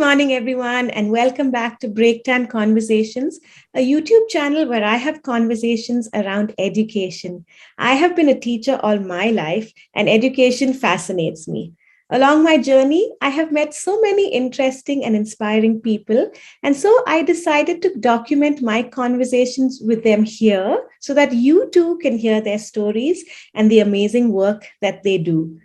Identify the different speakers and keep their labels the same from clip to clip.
Speaker 1: morning, everyone, and welcome back to Breaktime Conversations, a YouTube channel where I have conversations around education. I have been a teacher all my life, and education fascinates me. Along my journey, I have met so many interesting and inspiring people, and so I decided to document my conversations with them here so that you too can hear their stories and the amazing work that they do.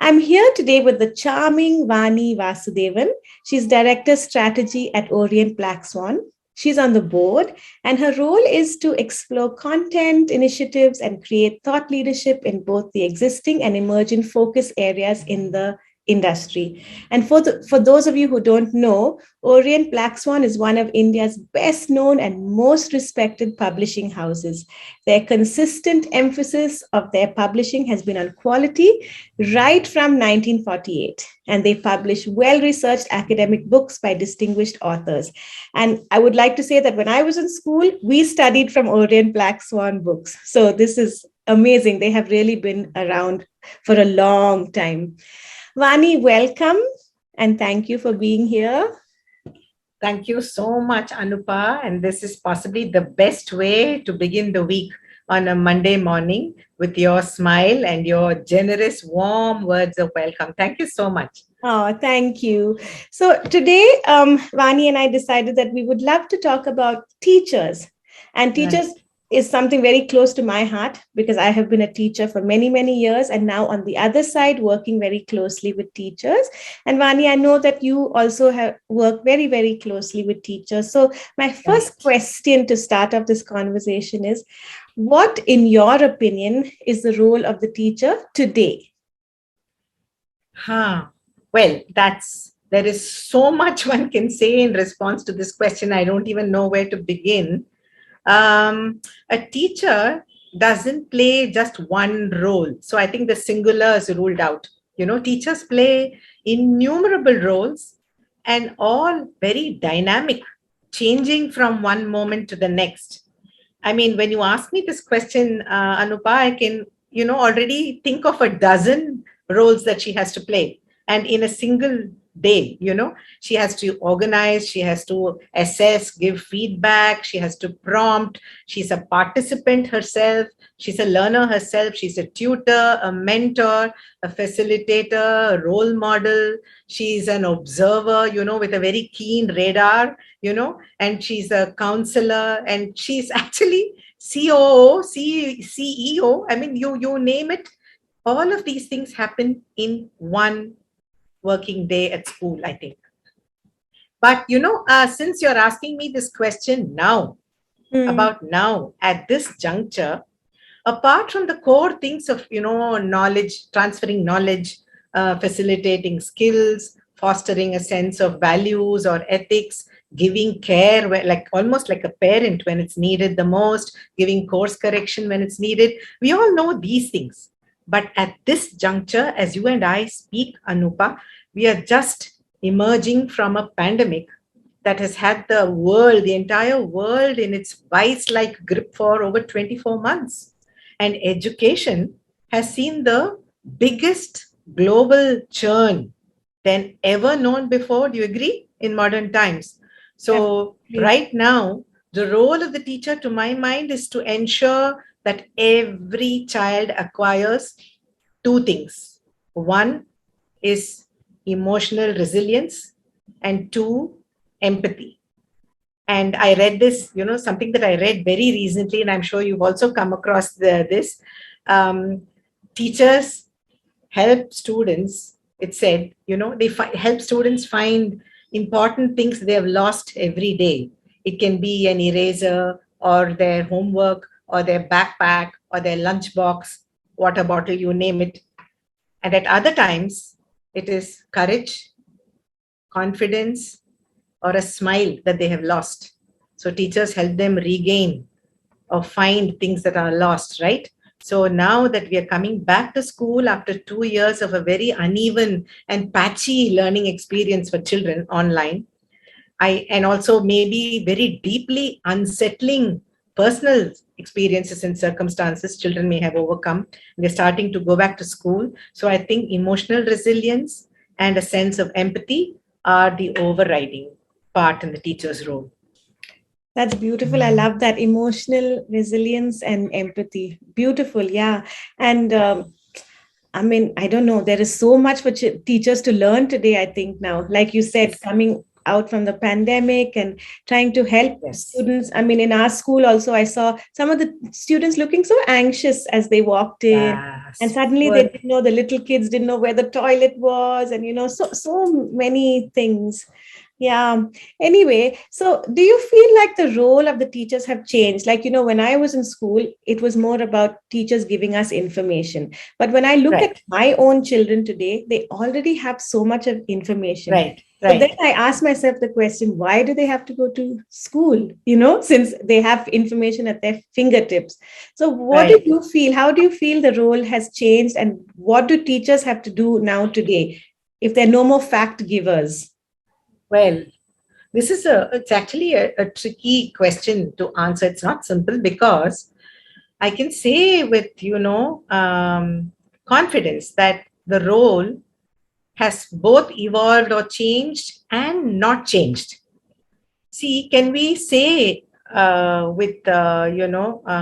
Speaker 1: I'm here today with the charming Vani Vasudevan. She's Director Strategy at Orient BlackSwan. She's on the board, and her role is to explore content, initiatives, and create thought leadership in both the existing and emergent focus areas in the industry. And for those of you who don't know, Orient BlackSwan is one of India's best known and most respected publishing houses. Their consistent emphasis of their publishing has been on quality right from 1948. And they publish well-researched academic books by distinguished authors. And I would like to say that when I was in school, we studied from Orient BlackSwan books. So this is amazing. They have really been around for a long time. Vani, welcome, and thank you for being here.
Speaker 2: Thank you so much, Anupa. And this is possibly the best way to begin the week on a Monday morning with your smile and your generous, warm words of welcome. Thank you so much.
Speaker 1: Oh, thank you. So today, Vani and I decided that we would love to talk about teachers. And teachers is something very close to my heart because I have been a teacher for many, many years, and now on the other side, working very closely with teachers. And Vani, I know that you also have worked very, very closely with teachers. So my first question to start off this conversation is, what, in your opinion, is the role of the teacher today?
Speaker 2: Well, there is so much one can say in response to this question. I don't even know where to begin. A teacher doesn't play just one role. So I think the singular is ruled out. Teachers play innumerable roles and all very dynamic, changing from one moment to the next. I mean, when you ask me this question, Anupa, I can, already think of a dozen roles that she has to play. And in a single day, she has to organize, she has to assess, give feedback, she has to prompt, she's a participant herself, she's a learner herself, she's a tutor, a mentor, a facilitator, a role model, she's an observer, with a very keen radar, and she's a counselor, and she's actually COO, CEO, I mean, you name it. All of these things happen in one working day at school, I think. But, since you're asking me this question now, about now, at this juncture, apart from the core things of, knowledge, transferring knowledge, facilitating skills, fostering a sense of values or ethics, giving care, almost like a parent when it's needed the most, giving course correction when it's needed. We all know these things. But at this juncture, as you and I speak, Anupa, we are just emerging from a pandemic that has had the entire world in its vice-like grip for over 24 months. And education has seen the biggest global churn than ever known before. Do you agree? In modern times. So right now, the role of the teacher, to my mind, is to ensure that every child acquires two things. One is emotional resilience, and two, empathy. And I read this, something that I read very recently, and I'm sure you've also come across this. Teachers help students, it said, they help students find important things they have lost every day. It can be an eraser or their homework or their backpack or their lunchbox, water bottle, you name it. And at other times, it is courage, confidence, or a smile that they have lost. So teachers help them regain or find things that are lost, right? So now that we are coming back to school after 2 years of a very uneven and patchy learning experience for children online, and also maybe very deeply unsettling personal experiences and circumstances children may have overcome, they're starting to go back to school. So I think emotional resilience and a sense of empathy are the overriding part in the teacher's role.
Speaker 1: That's beautiful. I love that emotional resilience and empathy. Beautiful, yeah. And I mean, I don't know. There is so much for teachers to learn today, I think now. Like you said,
Speaker 2: Yes.
Speaker 1: coming out from the pandemic and trying to help
Speaker 2: Yes.
Speaker 1: students. I mean, in our school also, I saw some of the students looking so anxious as they walked in. And
Speaker 2: Yes.
Speaker 1: suddenly they
Speaker 2: Poor.
Speaker 1: didn't know, the little kids didn't know where the toilet was, and so many things. Yeah. Anyway, so do you feel like the role of the teachers have changed? Like, when I was in school, it was more about teachers giving us information. But when I look at
Speaker 2: Right.
Speaker 1: my own children today, they already have so much of information.
Speaker 2: Right.
Speaker 1: So then
Speaker 2: Right.
Speaker 1: I ask myself the question, why do they have to go to school, since they have information at their fingertips? So what do
Speaker 2: Right.
Speaker 1: you feel? How do you feel the role has changed? And what do teachers have to do now today if they're no more fact givers?
Speaker 2: Well, it's actually a tricky question to answer. It's not simple because I can say with, confidence that the role has both evolved or changed and not changed. See, can we say with,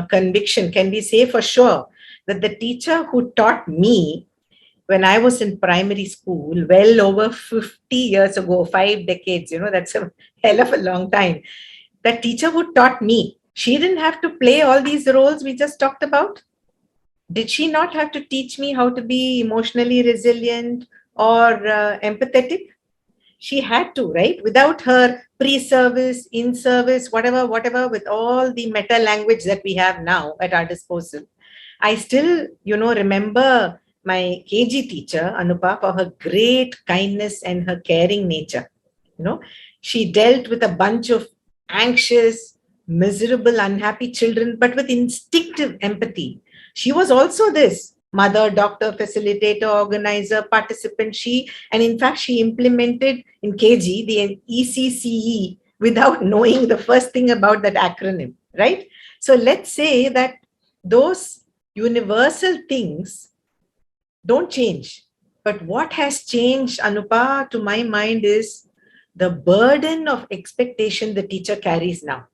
Speaker 2: conviction, can we say for sure that the teacher who taught me when I was in primary school, well over 50 years ago, 5 decades, that's a hell of a long time. That teacher who taught me, she didn't have to play all these roles we just talked about. Did she not have to teach me how to be emotionally resilient or empathetic? She had to, right? Without her pre-service, in-service, whatever, with all the meta language that we have now at our disposal. I still, remember my KG teacher, Anupa, for her great kindness and her caring nature. You know, she dealt with a bunch of anxious, miserable, unhappy children, but with instinctive empathy. She was also this mother, doctor, facilitator, organizer, participant. And in fact, she implemented in KG the ECCE without knowing the first thing about that acronym, right? So let's say that those universal things don't change. But what has changed, Anupa, to my mind, is the burden of expectation the teacher carries now.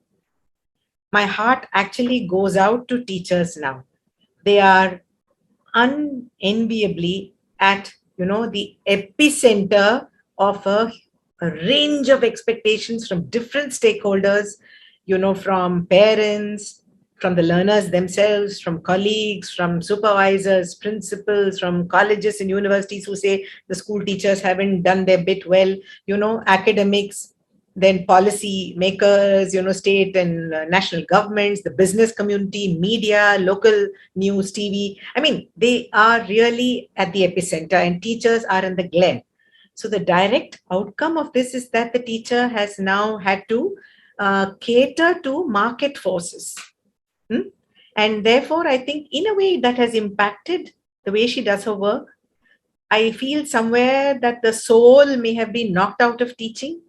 Speaker 2: My heart actually goes out to teachers now. They are unenviably at the epicenter of a range of expectations from different stakeholders, from parents, from the learners themselves, from colleagues, from supervisors, principals, from colleges and universities who say the school teachers haven't done their bit well, academics, then policy makers, state and national governments, the business community, media, local news, TV. I mean, they are really at the epicenter and teachers are in the glare. So the direct outcome of this is that the teacher has now had to cater to market forces. Hmm? And therefore, I think in a way that has impacted the way she does her work. I feel somewhere that the soul may have been knocked out of teaching.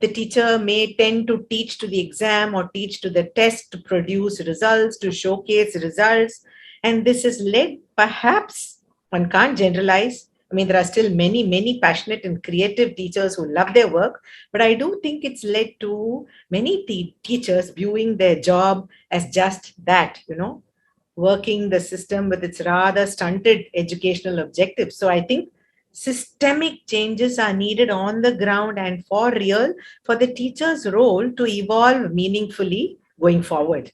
Speaker 2: The teacher may tend to teach to the exam or teach to the test to produce results, to showcase results. And this has led, perhaps, one can't generalize. I mean, there are still many, many passionate and creative teachers who love their work, but I do think it's led to many teachers viewing their job as just that, working the system with its rather stunted educational objectives. So I think systemic changes are needed on the ground and for real for the teacher's role to evolve meaningfully going forward.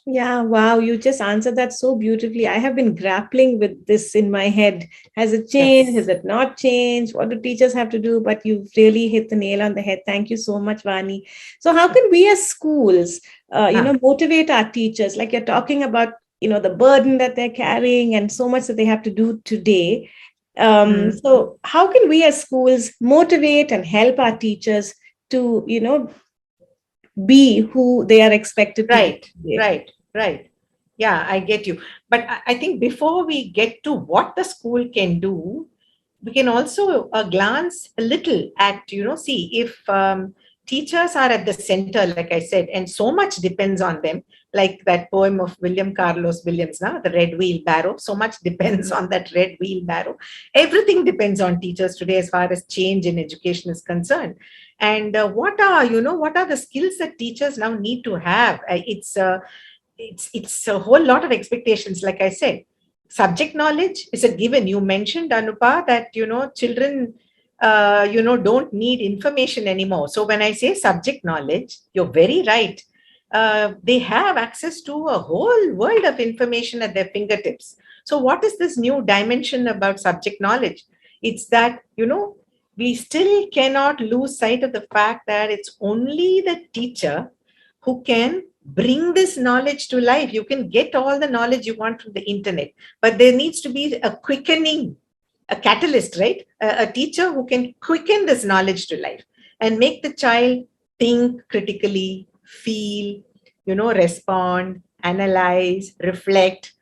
Speaker 1: Yeah, wow, you just answered that so beautifully. I have been grappling with this in my head. Has it changed? Has
Speaker 2: Yes.
Speaker 1: it not changed? What do teachers have to do? But you've really hit the nail on the head. Thank you so much, Vani. So, how can we as schools,
Speaker 2: Huh.
Speaker 1: motivate our teachers? Like you're talking about, the burden that they're carrying and so much that they have to do today.
Speaker 2: Mm.
Speaker 1: So, how can we as schools motivate and help our teachers to, be who they are expected to be
Speaker 2: Right,
Speaker 1: today?
Speaker 2: right, right. Yeah, I get you. But I think before we get to what the school can do, we can also glance a little at, see if teachers are at the center, like I said, and so much depends on them. Like that poem of William Carlos Williams, now the red wheelbarrow. So much depends on that red wheelbarrow. Everything depends on teachers today as far as change in education is concerned. And what are the skills that teachers now need to have? It's a whole lot of expectations. Like I said, subject knowledge is a given. You mentioned, Anupa, that children don't need information anymore. So when I say subject knowledge, you're very right. They have access to a whole world of information at their fingertips. So what is this new dimension about subject knowledge? It's that we still cannot lose sight of the fact that it's only the teacher who can bring this knowledge to life. You can get all the knowledge you want from the internet, but there needs to be a quickening, a catalyst, right? A teacher who can quicken this knowledge to life and make the child think critically, feel, respond, analyze, reflect,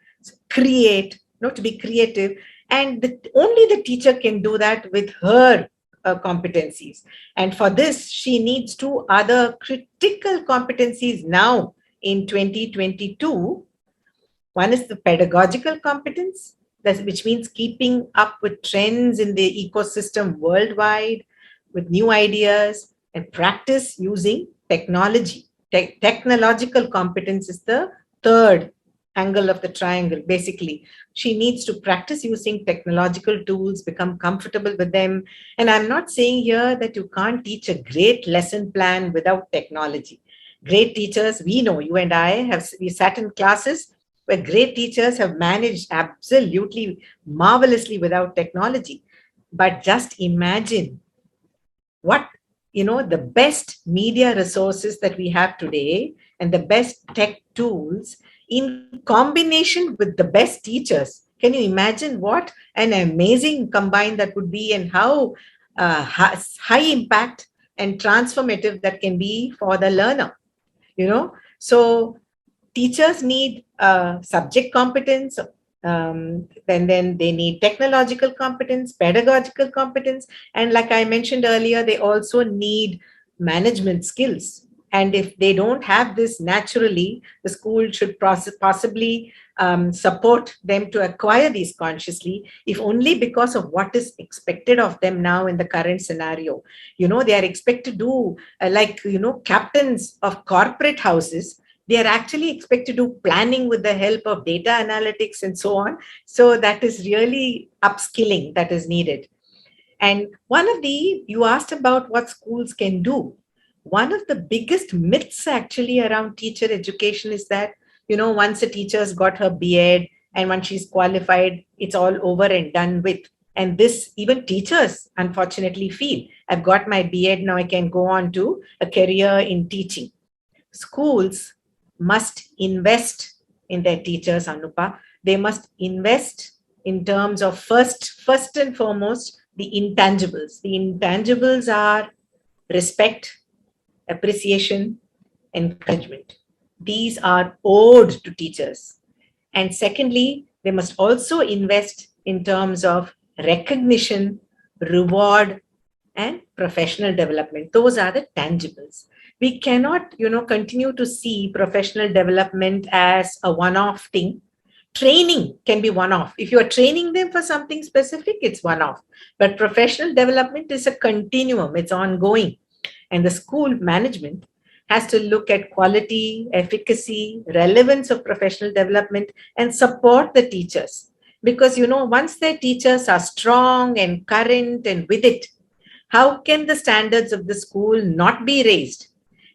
Speaker 2: create, to be creative. And only the teacher can do that with her competencies. And for this, she needs two other critical competencies now in 2022. One is the pedagogical competence, which means keeping up with trends in the ecosystem worldwide, with new ideas, and practice using technology. Technological competence is the third angle of the triangle. Basically, she needs to practice using technological tools, become comfortable with them. And I'm not saying here that you can't teach a great lesson plan without technology. Great teachers, we know, you and I we sat in classes where great teachers have managed absolutely marvelously without technology. But just imagine what the best media resources that we have today and the best tech tools in combination with the best teachers. Can you imagine what an amazing combine that would be, and how high impact and transformative that can be for the learner? So teachers need subject competence, then they need technological competence, pedagogical competence, and like I mentioned earlier, they also need management skills. And if they don't have this naturally, the school should possibly support them to acquire these consciously, if only because of what is expected of them now in the current scenario. They are expected to do captains of corporate houses. They are actually expected to do planning with the help of data analytics and so on. So that is really upskilling that is needed. And you asked about what schools can do. One of the biggest myths actually around teacher education is that, once a teacher's got her B.Ed and once she's qualified, it's all over and done with. And this, even teachers unfortunately feel, I've got my B.Ed, now I can go on to a career in teaching. Schools must invest in their teachers, Anupa. They must invest in terms of first and foremost, the intangibles. The intangibles are respect, appreciation, encouragement. These are owed to teachers. And secondly, they must also invest in terms of recognition, reward, and professional development. Those are the tangibles. We cannot, continue to see professional development as a one-off thing. Training can be one-off. If you are training them for something specific, it's one-off. But professional development is a continuum. It's ongoing. And the school management has to look at quality, efficacy, relevance of professional development and support the teachers. Because, once their teachers are strong and current and with it, how can the standards of the school not be raised?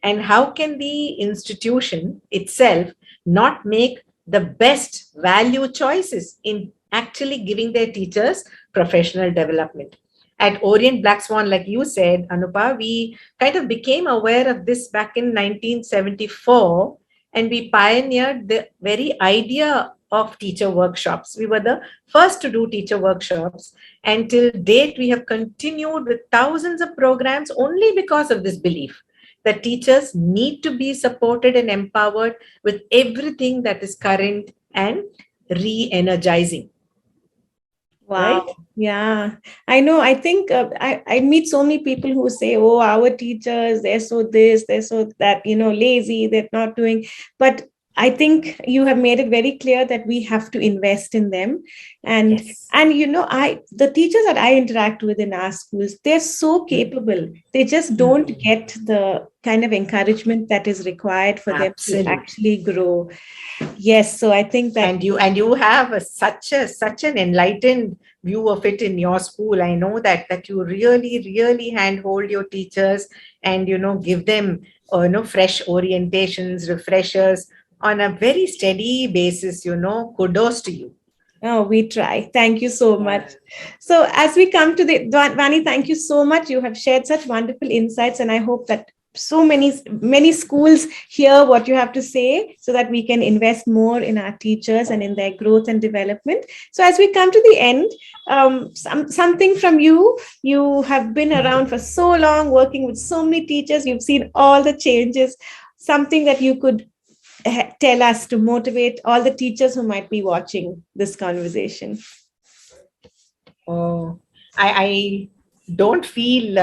Speaker 2: And how can the institution itself not make the best value choices in actually giving their teachers professional development? At Orient BlackSwan, like you said, Anupa, we kind of became aware of this back in 1974, and we pioneered the very idea of teacher workshops. We were the first to do teacher workshops, and till date, we have continued with thousands of programs only because of this belief that teachers need to be supported and empowered with everything that is current and re-energizing.
Speaker 1: Wow.
Speaker 2: right?
Speaker 1: Yeah. I know. I think I meet so many people who say, oh, our teachers, they're so this, they're so that, lazy, they're not doing. But I think you have made it very clear that we have to invest in them.
Speaker 2: Yes.
Speaker 1: And the teachers that I interact with in our schools, they're so
Speaker 2: Mm,
Speaker 1: capable. They just don't
Speaker 2: mm.
Speaker 1: get the kind of encouragement that is required for them to
Speaker 2: Absolutely.
Speaker 1: actually grow. Yes. So I think that,
Speaker 2: And you have such an enlightened view of it in your school. I know that you really handhold your teachers, and give them fresh orientations, refreshers on a very steady basis. Kudos to you.
Speaker 1: oh, we try. Thank you so much.
Speaker 2: Yeah.
Speaker 1: So, as we come to the Vani, thank you so much. You have shared such wonderful insights, and I hope that so many schools hear what you have to say, so that we can invest more in our teachers and in their growth and development. So, as we come to the end, something from you. You have been around for so long, working with so many teachers. You've seen all the changes. Something that you could tell us to motivate all the teachers who might be watching this conversation.
Speaker 2: Oh, I don't feel,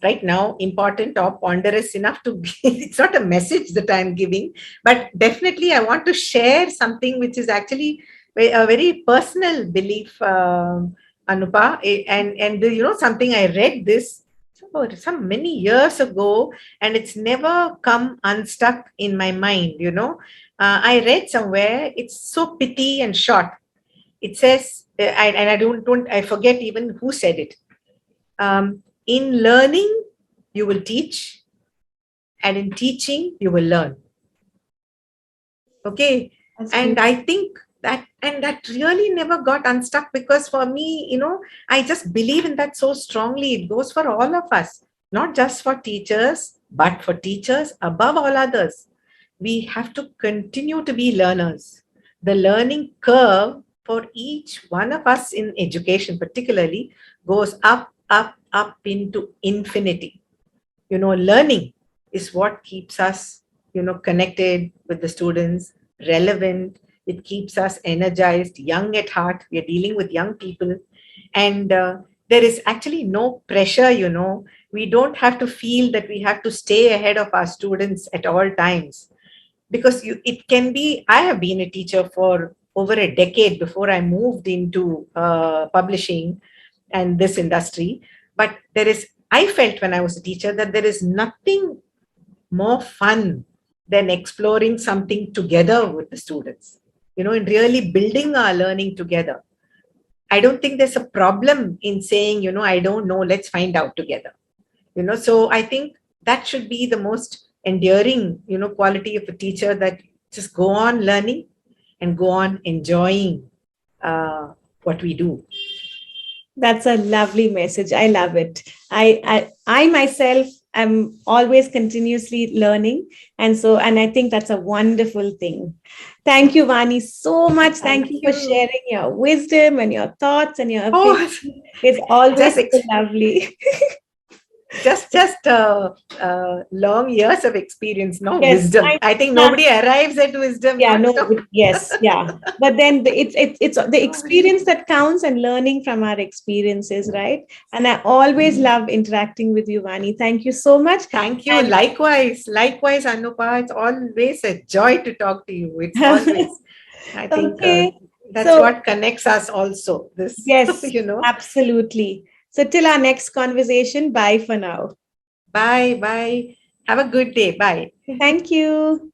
Speaker 2: right now important or ponderous enough to be, it's not a message that I'm giving, but definitely I want to share something which is actually a very personal belief, Anupa. And something I read this some many years ago, and it's never come unstuck in my mind. I read somewhere, it's so pithy and short. It says, and I don't I forget even who said it. In learning, you will teach, and in teaching, you will learn. Okay,
Speaker 1: That's
Speaker 2: and
Speaker 1: beautiful.
Speaker 2: I think that really never got unstuck, because for me, I just believe in that so strongly. It goes for all of us, not just for teachers, but for teachers above all others. We have to continue to be learners. The learning curve for each one of us in education, particularly, goes up, up, up into infinity. Learning is what keeps us, connected with the students, relevant. It keeps us energized, young at heart. We are dealing with young people, and there is actually no pressure. We don't have to feel that we have to stay ahead of our students at all times, because it can be. I have been a teacher for over a decade before I moved into publishing and this industry. But I felt when I was a teacher that there is nothing more fun than exploring something together with the students, and really building our learning together. I don't think there's a problem in saying, I don't know, let's find out together. So I think that should be the most endearing, quality of a teacher, that just go on learning and go on enjoying what we do.
Speaker 1: That's a lovely message. I love it. I myself am always continuously learning. And I think that's a wonderful thing. Thank you, Vani, so much. Thank
Speaker 2: Thank
Speaker 1: you for
Speaker 2: you.
Speaker 1: sharing your wisdom and your thoughts and your
Speaker 2: Oh,
Speaker 1: opinions. It's always
Speaker 2: just
Speaker 1: so lovely.
Speaker 2: long years of experience, no
Speaker 1: Yes,
Speaker 2: wisdom. I think
Speaker 1: not
Speaker 2: nobody arrives at wisdom,
Speaker 1: yeah,
Speaker 2: no.
Speaker 1: no,
Speaker 2: So
Speaker 1: yes, yeah. But then it's the
Speaker 2: no wisdom.
Speaker 1: experience that counts, and learning from our experiences, right? And I always love interacting with you, Vani. Thank you so much.
Speaker 2: Thank you.
Speaker 1: And
Speaker 2: Likewise, Anupa. It's always a joy to talk to you. It's always, I think,
Speaker 1: okay,
Speaker 2: that's
Speaker 1: so
Speaker 2: what connects us also. This,
Speaker 1: yes, absolutely. So till our next conversation, bye for now.
Speaker 2: Bye, bye. Have a good day. Bye.
Speaker 1: Thank you.